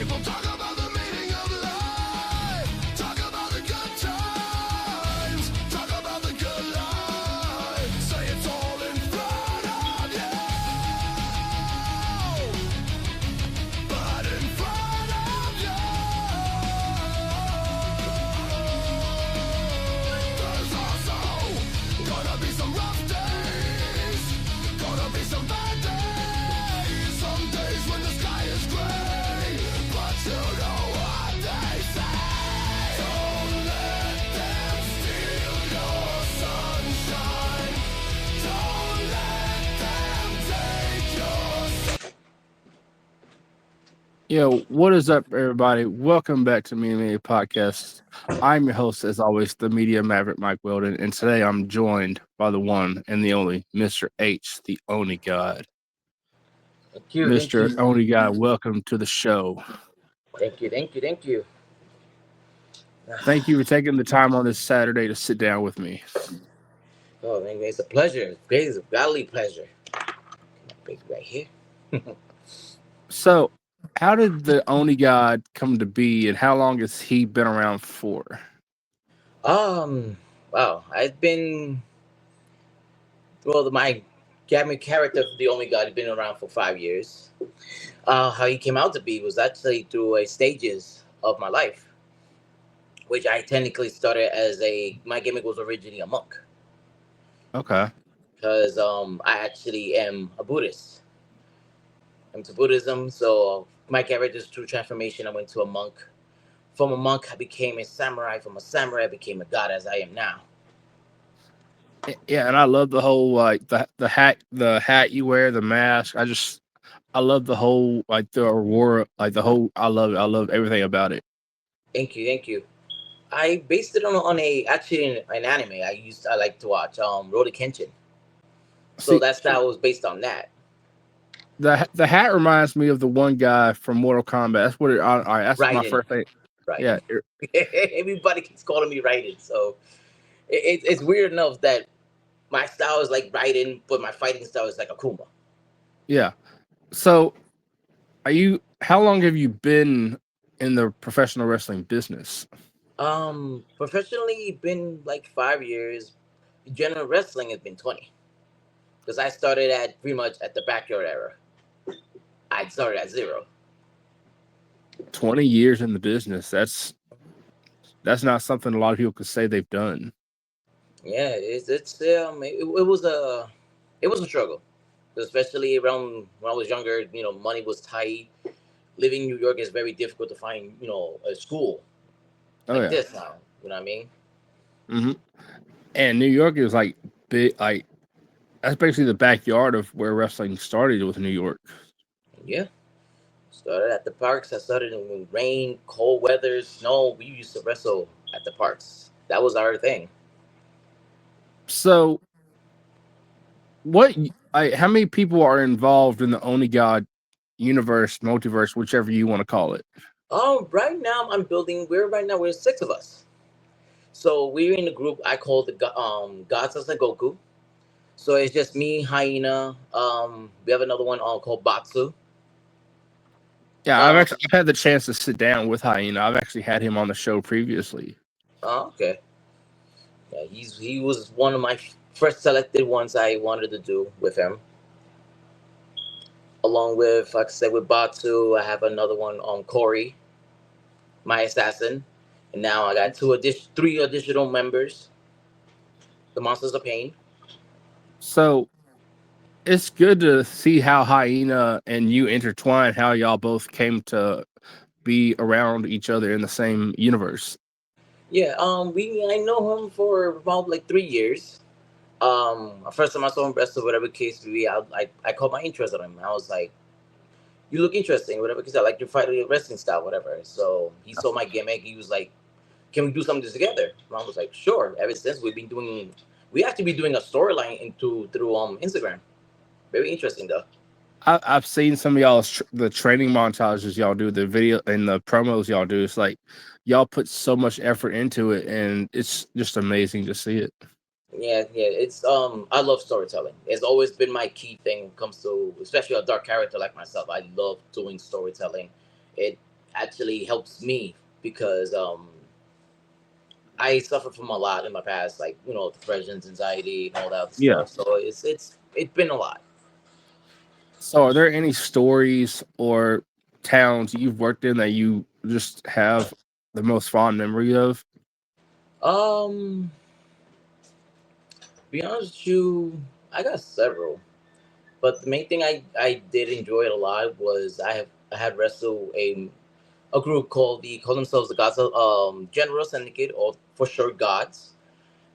People talk about the meaning of life, talk about the good times, talk about the good life, say it's all in front of you, but in front of you, there's also gonna be some rough days, gonna be some bad days, some days when the sky is gray, but you know what they say. Don't let them steal your sunshine. Don't let them take your... Yo, what is up, everybody? Welcome back to Me Podcast. I'm your host, as always, the Media Maverick Mike Weldon, and today I'm joined by the one and the only Mr. H, the Oni God. Thank you, Mr. thank you, Oni God, welcome to the show. thank you, thank you, thank you. Thank you for taking the time on this Saturday to sit down with me. Oh man, it's a pleasure. It's a godly pleasure. Big right here. So, how did the Oni God come to be, and how long has he been around for? Wow. I've been my gaming character for the Only God has been around for 5 years. How he came out to be was actually through a stages of my life, which I technically started as my gimmick was originally a monk. Okay. Because I actually am a Buddhist. I'm to Buddhism, so my character's true transformation. I went to a monk. From a monk, I became a samurai. From a samurai, I became a god as I am now. Yeah, and I love the whole like the hat you wear, the mask. I love the whole like the aurora, like the whole. I love it. I love everything about it. Thank you, thank you. I based it on an anime I like to watch, Rurouni Kenshin. So See, that was based on that. the hat reminds me of the one guy from Mortal Kombat. That's what it. All right, that's my Raiden, first thing. Yeah, Raiden. Everybody keeps calling me Raiden, so it's weird enough that my style is like Raiden, but my fighting style is like Akuma. yeah. So, are you? How long have you been in the professional wrestling business? Professionally, been like 5 years. General wrestling has been 20, because I started at pretty much at the backyard era. I started at zero. 20 years in the business. That's not something a lot of people could say they've done. Yeah, it was a struggle, especially around when I was younger. Money was tight. Living in New York is very difficult to find. A school Oh like yeah. this now. You know what I mean? hmm And New York is like big. Like that's basically the backyard of where wrestling started with New York. Yeah. Started at the parks. I started in rain, cold weather, snow. We used to wrestle at the parks. That was our thing. So, how many people are involved in the Oni God universe, multiverse, whichever you want to call it? Right now I'm building. We're 6 of us. So we're in a group I call the Gods of Goku. So it's just me, Hyena. We have another one called Batsu. Yeah, Um, I've had the chance to sit down with Hyena. I've actually had him on the show previously. okay. Yeah, he was one of my first selected ones I wanted to do with him. Along with, like I said, with Batsu, I have another one on Corey, my assassin, and now I got three additional members. The Monsters of Pain. So it's good to see how Hyena and you intertwine, how y'all both came to be around each other in the same universe. Yeah, I know him for about like 3 years. First time I saw him wrestle, whatever case may be, I caught my interest on him. I was like, "You look interesting, whatever." Because I like your fighting wrestling style, whatever. So he saw my gimmick. He was like, "Can we do something together?" And I was like, "Sure." Ever since we actually been doing a storyline through Instagram. Very interesting though. I've seen some of y'all's the training montages y'all do, the video and the promos y'all do. It's like y'all put so much effort into it, and it's just amazing to see it. Yeah, yeah. It's I love storytelling. It's always been my key thing when it comes to especially a dark character like myself. I love doing storytelling. It actually helps me because I suffered from a lot in my past, like depressions, anxiety, and all that other Yeah. stuff. So it's been a lot. So, are there any stories or towns you've worked in that you just have the most fond memory of? Um, be honest with you, I got several, but the main thing I did enjoy it a lot was I had wrestled a group called the call themselves the Gods of General Syndicate, or for short Gods,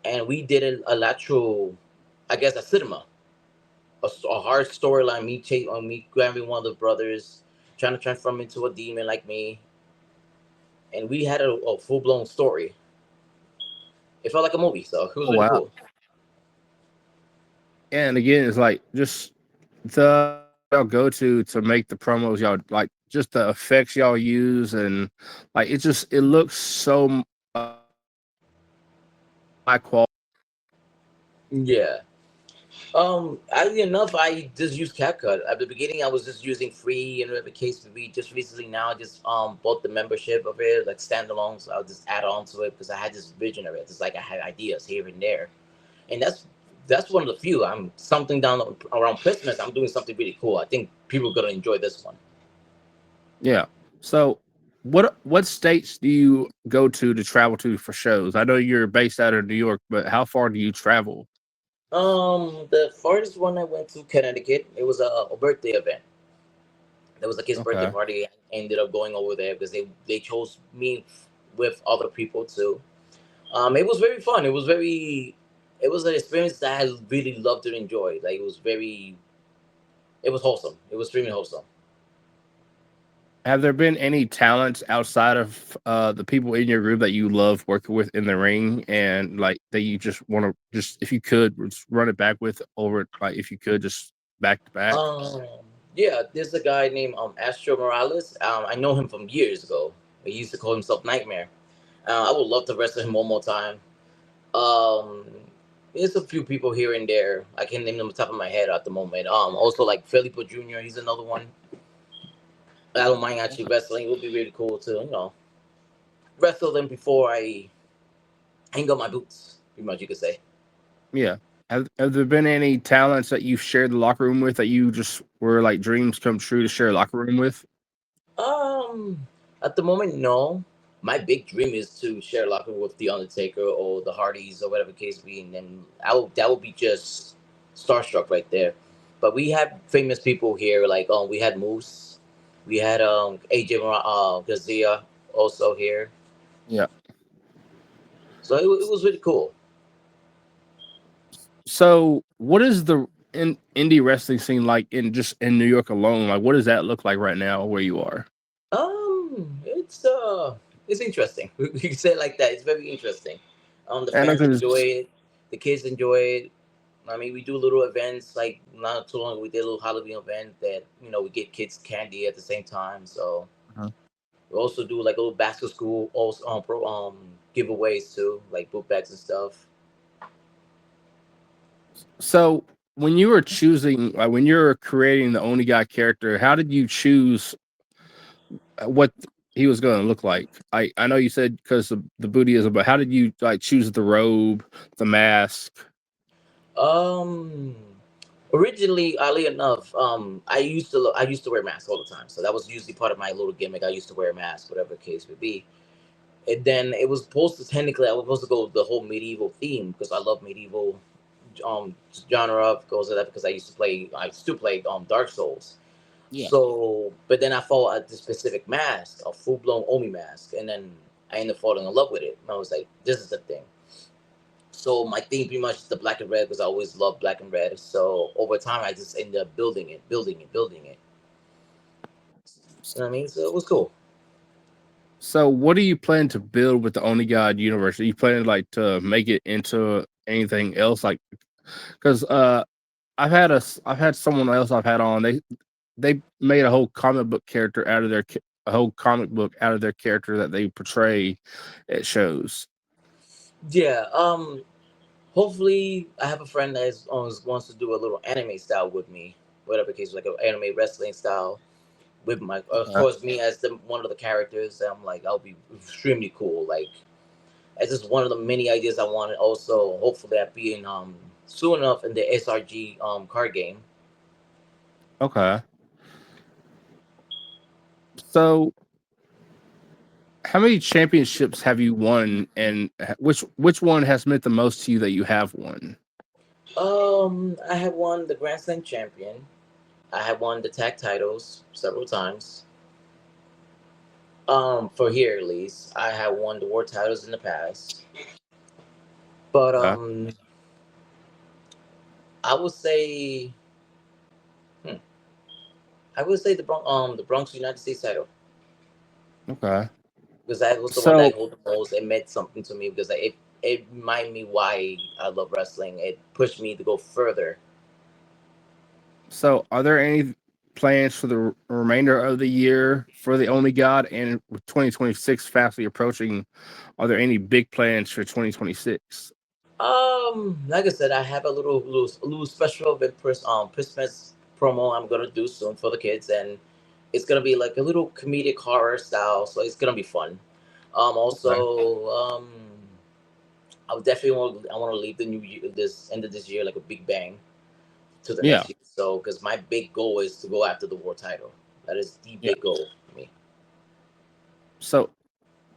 and we did a lateral, I guess, a cinema, a hard storyline. Me grabbing one of the brothers, trying to transform into a demon like me, and we had a full blown story. It felt like a movie, so it was Oh really wow! cool. And again, it's like just the y'all go to make the promos, y'all like just the effects y'all use, and like it looks so high quality. Yeah. Oddly enough, I just used CapCut. At the beginning, I was just using free and whatever case may be. Just recently now, I just bought the membership of it, like standalone. So I'll just add on to it because I had this vision of it. It's like I had ideas here and there, and that's one of the few. I'm something down around Christmas. I'm doing something really cool. I think people are gonna enjoy this one. Yeah. So, what states do you go to travel to for shows? I know you're based out of New York, but how far do you travel? The farthest one I went to Connecticut. It was a birthday event. There was a kid's birthday Okay. party. I ended up going over there because they chose me with other people too. It was very fun. It was an experience that I really loved and enjoyed. Like it was wholesome. It was extremely wholesome. Have there been any talents outside of the people in your group that you love working with in the ring, and like that you just want to just if you could just run it back with over like if you could just back to back? Um, yeah, there's a guy named Astro Morales. I know him from years ago. He used to call himself Nightmare. I would love to wrestle him one more time. Um, there's a few people here and there. I can't name them on the top of my head at the moment. Also like Felipe Jr. He's another one. I don't mind actually wrestling. It would be really cool to wrestle them before I hang up my boots. Pretty much, you could say. Yeah. Have there been any talents that you've shared the locker room with that you just were like dreams come true to share a locker room with? Um, at the moment, no. My big dream is to share a locker room with the Undertaker or the Hardys or whatever case be, and then that would be just starstruck right there. But we have famous people here, like we had Moose, we had AJ Garcia also here, Yeah. so it was really cool. So, what is the indie wrestling scene like in just in New York alone? Like, what does that look like right now where you are? It's interesting. We can say it like that. It's very interesting. The And fans enjoy because it, the kids enjoy it. I mean, we do little events like not too long ago. We did a little Halloween event that we get kids candy at the same time. So we also do like a little basket school also giveaways too, like book bags and stuff. so when you were choosing, like when you were creating the Oni God character, how did you choose what he was going to look like? I know you said because of the Buddhism, but how did you like choose the robe, the mask? Um, Originally, oddly enough, I used to wear masks all the time, so that was usually part of my little gimmick. I used to wear a mask, whatever the case would be. And then it was supposed to technically I was supposed to go with the whole medieval theme because I love medieval genre because of that because I still play Dark Souls. Yeah. So but then I followed the specific mask, a full blown Omi mask, and then I ended up falling in love with it. And I was like, this is the thing. So my theme pretty much is the black and red because I always loved black and red. So over time I just ended up building it. You know what I mean? So it was cool. So, what do you plan to build with the Oni God universe? Are you planning like to make it into anything else? Like, because I've had someone else I've had on. They made a whole comic book character out of a whole comic book out of their character that they portray at shows. Yeah. Hopefully, I have a friend that wants to do a little anime style with me, whatever case, like an anime wrestling style. with my, of Okay. course, me as the one of the characters. I'm like, I'll be extremely cool. Like, it's just one of the many ideas I wanted. Also, hopefully, I'll be in soon enough in the SRG card game. Okay. So, how many championships have you won, and which one has meant the most to you that you have won? I have won the Grand Slam champion. I have won the tag titles several times. For here at least, I have won the war titles in the past. But Okay. I would say, hmm, I would say the Bronx United States title, Okay. because that was the one that I So, hold the most. It meant something to me because it reminded me why I love wrestling. It pushed me to go further. are there any plans for the remainder of the year for the Only God, and with 2026 fastly approaching? Are there any big plans for 2026? Like I said, I have a little special event Christmas promo I'm gonna do soon for the kids, and it's gonna be like a little comedic horror style, so it's gonna be fun. Okay. Also, I would definitely want to leave the new year, this end of this year, like a big bang to the Yeah. next year. So, because my big goal is to go after the war title. That is the Yeah. big goal for me. So,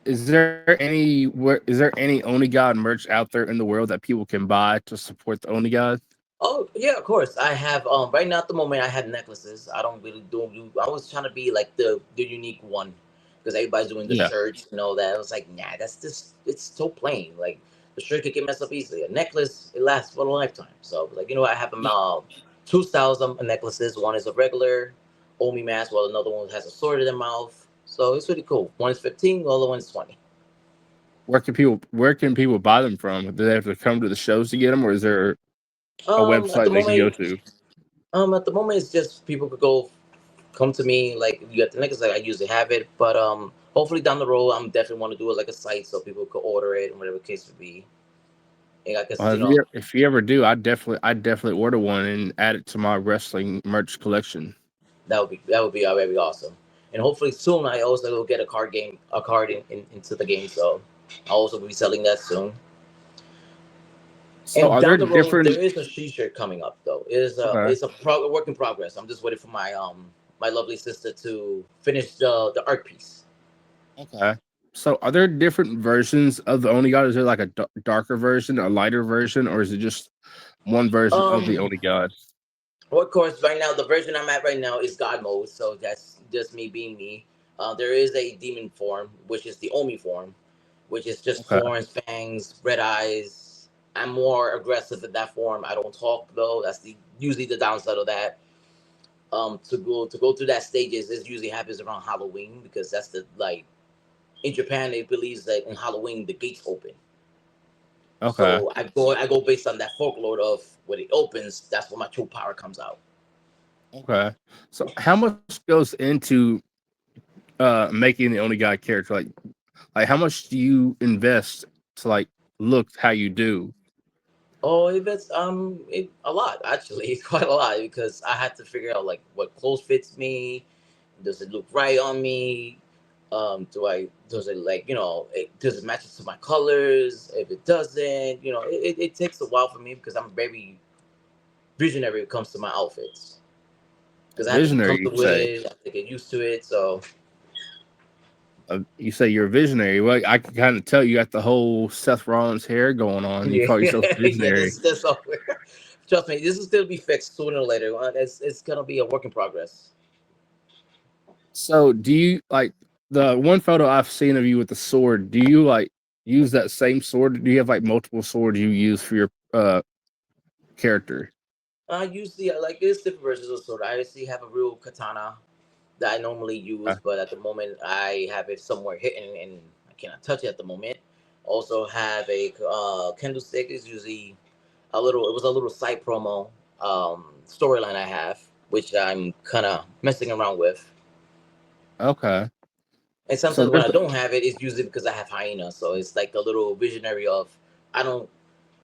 is there any Only God merch out there in the world that people can buy to support the Only God? Oh yeah, of course. I have right now at the moment I have necklaces. I don't really do. I was trying to be like the unique one because everybody's doing the Yeah. shirts and all that. I was like, nah, that's just it's so plain. Like the shirt could get messed up easily. A necklace it lasts for a lifetime. So like I have them Yeah. two styles of necklaces. One is a regular Omi mask, while another one has a sword in their mouth. So it's really cool. One is 15, the other one is 20. Where can people buy them from? Do they have to come to the shows to get them, or is there a At the website they can go moment, to? it's just people could go come to me like you got the niggas like I usually have it, but hopefully down the road I'm definitely want to do it like a site so people could order it and whatever the case would be. And I guess If you ever do, I definitely order one and add it to my wrestling merch collection. that would be very awesome. And hopefully soon I also will get a card into the game, so I'll also be selling that soon. So And are there down the road different? there is a shirt coming up though. Okay. It's a work in progress. I'm just waiting for my lovely sister to finish the art piece. Okay. So are there different versions of the Only God? Is there like a darker version, a lighter version, or is it just one version of the Um, Only God? Well, of course, right now the version I'm at right now is God mode, so that's just me being me. There is a demon form, which is the Omi form, which is just Okay. horns, fangs, red eyes. I'm more aggressive in that form. I don't talk though. That's usually the downside of that. To go through that stages, this usually happens around Halloween because that's the like in Japan they believes that in Halloween the gates open. Okay. So I go based on that folklore of when it opens, that's when my true power comes out. Okay. So how much goes into making the Only God character? Like how much do you invest to like look how you do? Oh, a lot actually, quite a lot because I had to figure out like what clothes fits me. Does it look right on me? Does it like does it match to my colors? If it doesn't, it takes a while for me because I'm very visionary when it comes to my outfits because I have to be Visionary, you comfortable with say? it. I have to get used to it. So You say you're a visionary. Well, I can kind of tell you got the whole Seth Rollins hair going on. You yeah, call yourself yeah, visionary. this all. Trust me, this is gonna be fixed sooner or later. It's gonna be a work in progress. So, do you like the one photo I've seen of you with the sword? Do you like use that same sword? Do you have like multiple swords you use for your character? Usually, like there's different versions of sword. I actually have a real katana that I normally use, Uh, but at the moment I have it somewhere hidden and I cannot touch it at the moment. Also have a candlestick. Is usually a little. It was a little side promo storyline I have, which I'm kind of messing around with. okay. And So sometimes when there's I don't have it, it's usually because I have hyena. So it's like a little visionary of I don't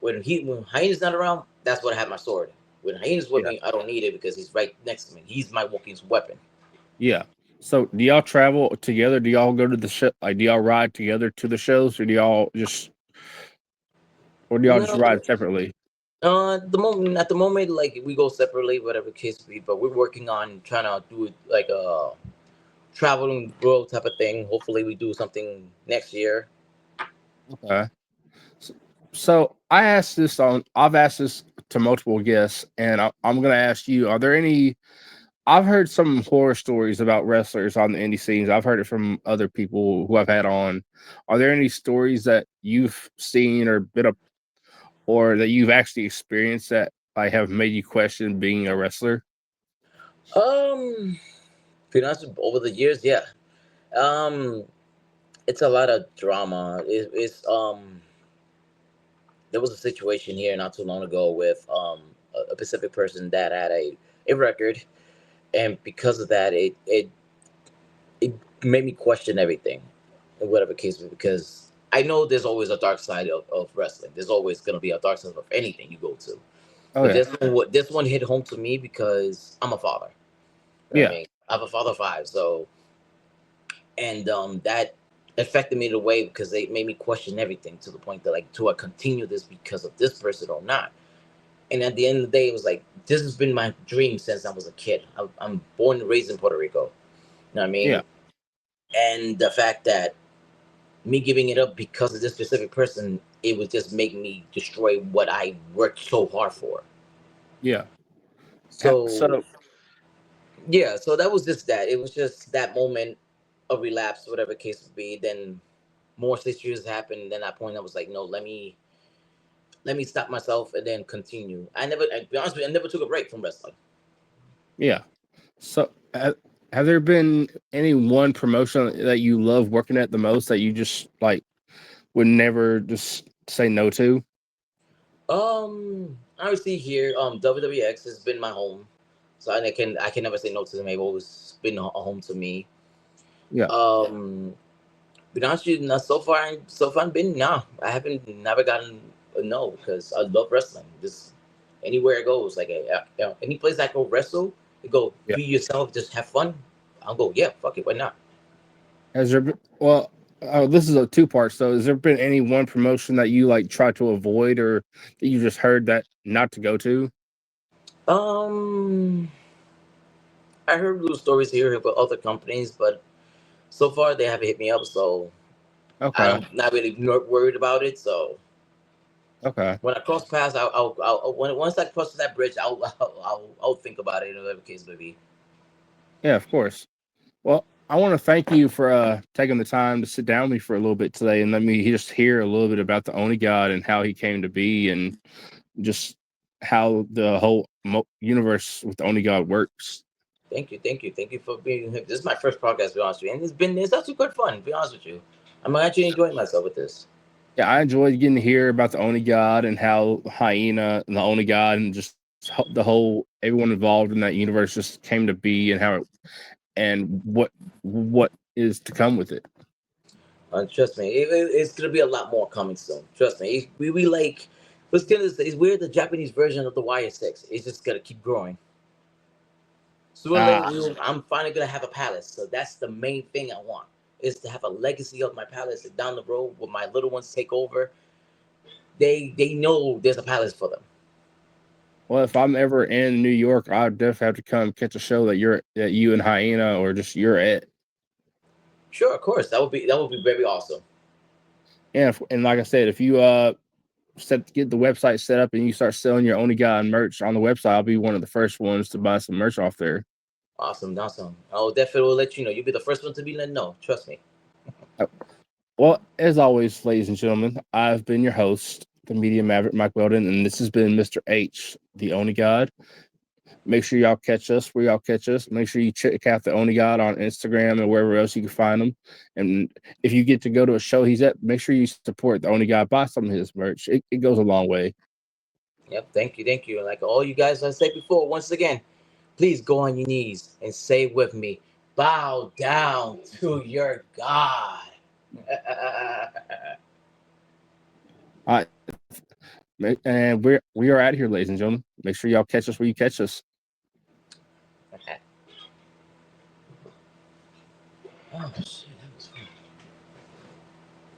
when hyena's not around, that's what I have my sword. When hyena's with yeah, me, I don't need it because he's right next to me. He's my walking weapon. yeah. So, do y'all travel together? Do y'all go to the show? Like, do y'all ride together to the shows, or do y'all just No, ride separately? at the moment, like we go separately, whatever case be. But we're working on trying to do it like a traveling world type of thing. Hopefully, we do something next year. Okay. So, so I asked this on. I've asked this to multiple guests, and I'm going to ask you: are there any? I've heard some horror stories about wrestlers on the indie scenes. I've heard it from other people who I've had on. Are there any stories that you've seen or been a or that you've actually experienced that like have made you question being a wrestler? Um, to be honest, over the years, yeah. Um, it's a lot of drama. It's there was a situation here not too long ago with a Pacific person that had a record, and because of that, it made me question everything, in whatever case, because I know there's always a dark side of wrestling. There's always gonna be a dark side of anything you go to. Oh But yeah, this one hit home to me because I'm a father. You know what I yeah, mean? I have a father of five, so and that affected me in a way because they made me question everything to the point that like, do I continue this because of this person or not? And at the end of the day, it was like this has been my dream since I was a kid. I'm born and raised in Puerto Rico. You know what I yeah, mean? And the fact that me giving it up because of this specific person, it would just make me destroy what I worked so hard for. yeah. So So yeah, so that was just that. It was just that moment of relapse, whatever case would be. Then more situations happened. Then at that point, I was like, no, let me stop myself and then continue. To be honest with you, I never took a break from wrestling. yeah, so have there been any one promotion that you love working at the most that you just like would never just say no to? Obviously here, WWX has been my home, so I can never say no to them. They've always been a home to me. Yeah, Um, Be honest with you, not so far been nah. I haven't never gotten a no because I love wrestling. Just anywhere it goes, like any place I go wrestle, you go yeah. be yourself, just have fun. I'll go. Yeah, fuck it, why not? Has there been, well, this is a two part. So, has there been any one promotion that you like try to avoid or that you just heard that not to go to? Um, I heard little stories here about other companies, but so far they haven't hit me up, so I Okay, don't not really worried about it. So okay, when I cross paths, once I cross that bridge, I'll think about it in whatever case may be. yeah, of course. Well, I want to thank you for taking the time to sit down with me for a little bit today and let me just hear a little bit about the Oni God and how he came to be and just how the whole universe with the Oni God works. Thank you for being here. This is my first podcast, to be honest with you, and it's actually quite fun. To be honest with you, I'm actually enjoying myself with this. Yeah, I enjoyed getting to hear about the Oni God and how Hyena and the Oni God and just the whole everyone involved in that universe just came to be and how it and what is to come with it. Trust me, it's gonna be a lot more coming soon. Trust me, we like what's gonna say is we're the Japanese version of the Wire Six. It's just gonna keep growing. Sooner or later, Ah, I'm finally gonna have a palace. So that's the main thing I want is to have a legacy of my palace. And down the road, when my little ones take over, they know there's a palace for them. well, if I'm ever in New York, I'd definitely have to come catch a show that you and Hyena or just you're at. Sure, of course, that would be very awesome. And like I said, if you get the website set up and you start selling your Only God merch on the website, I'll be one of the first ones to buy some merch off there. Awesome, awesome. I'll definitely let you know. You'll be the first one to be let know. Trust me. Uh, Well, as always, ladies and gentlemen, I've been your host, the Media Maverick Mike Weldon, and this has been Mr. H, the Only God. Make sure y'all catch us where y'all catch us. Make sure you check out the Only God on Instagram and wherever else you can find them. And if you get to go to a show he's at, make sure you support the Only God. Buy some of his merch. It goes a long way. Yep. Thank you. Thank you. And like all you guys I said before, once again, please go on your knees and say with me, bow down to your God. All right. And we are out of here, ladies and gentlemen. Make sure y'all catch us where you catch us. Oh shit.